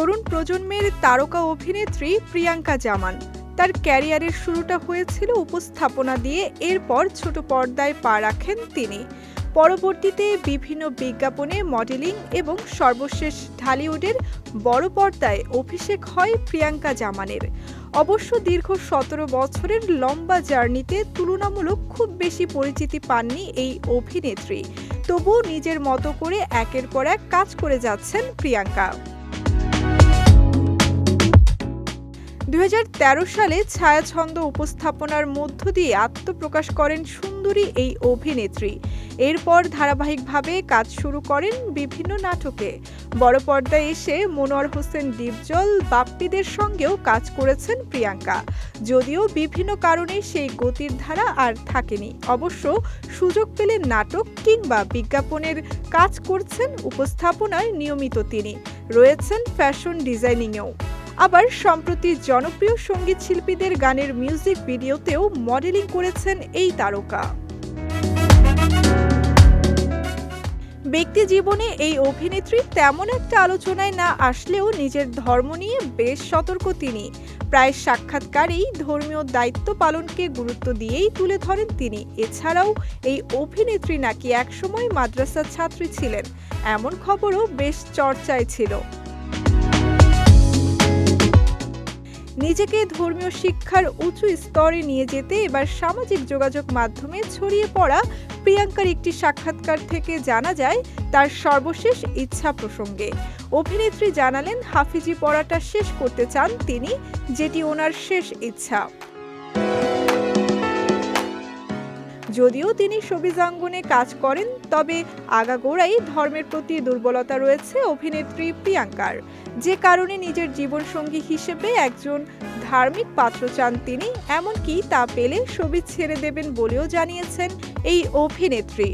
তরুণ প্রজন্মের তারকা অভিনেত্রী প্রিয়াঙ্কা জামান। তার ক্যারিয়ারের শুরুটা হয়েছিল উপস্থাপনা দিয়ে, এরপর ছোট পর্দায় পা রাখেন তিনি। পরবর্তীতে বিভিন্ন বিজ্ঞাপনে মডেলিং এবং সর্বশেষ ঢালিউডের বড় পর্দায় অভিষেক হয় প্রিয়াঙ্কা জামানের। অবশ্য দীর্ঘ ১৭ বছরের লম্বা জার্নিতে তুলনামূলক খুব বেশি পরিচিতি পাননি এই অভিনেত্রী। তবুও নিজের মতো করে একের পর এক কাজ করে যাচ্ছেন প্রিয়াঙ্কা। ২০১৩ সালে ছায়াছন্দ উপস্থাপনার মধ্য দিয়ে আত্মপ্রকাশ করেন সুন্দরী এই অভিনেত্রী। এরপর ধারাবাহিকভাবে কাজ শুরু করেন বিভিন্ন নাটকে। বড় পর্দায় এসে মনোয়ার হোসেন ডিপজল, বাপ্পিদের সঙ্গেও কাজ করেছেন প্রিয়াঙ্কা। যদিও বিভিন্ন কারণে সেই গতির ধারা আর থাকেনি। অবশ্য সুযোগ পেলে নাটক কিংবা বিজ্ঞাপনের কাজ করছেন, উপস্থাপনায় নিয়মিত তিনি রয়েছেন ফ্যাশন ডিজাইনিংয়েও। আবার সম্প্রতি জনপ্রিয় সঙ্গীত শিল্পীদের গানের মিউজিক ভিডিওতেও মডেলিং করেছেন এই তারকা। ব্যক্তি জীবনে এই অভিনেত্রী তেমন একটা আলোচনায় না আসলেও নিজের ধর্ম নিয়ে বেশ সতর্ক তিনি। প্রায় সাক্ষাৎকারেই ধর্মীয় দায়িত্ব পালনকে গুরুত্ব দিয়েই তুলে ধরেন তিনি। এছাড়াও এই অভিনেত্রী নাকি একসময় মাদ্রাসার ছাত্রী ছিলেন, এমন খবরও বেশ চর্চায় ছিল। নিজেকে ধর্মীয় শিক্ষার উঁচু স্তরে নিয়ে যেতে এবার সামাজিক যোগাযোগ মাধ্যমে ছড়িয়ে পড়া প্রিয়াঙ্কার একটি সাক্ষাৎকার থেকে জানা যায় তার সর্বশেষ ইচ্ছা প্রসঙ্গে। অভিনেত্রী জানালেন হাফিজি পড়াটা শেষ করতে চান তিনি, যেটি ওনার শেষ ইচ্ছা। যদিও তিনি শোবিজাঙ্গনে কাজ করেন, তবে আগাগোড়াই ধর্মের প্রতি দুর্বলতা রয়েছে অভিনেত্রী প্রিয়াঙ্কার, যে কারণে নিজের জীবনসঙ্গী হিসেবে একজন ধার্মিক পাত্র চান তিনি। এমনকি তা পেলে শোবিজ ছেড়ে দেবেন বলেও জানিয়েছেন এই অভিনেত্রী।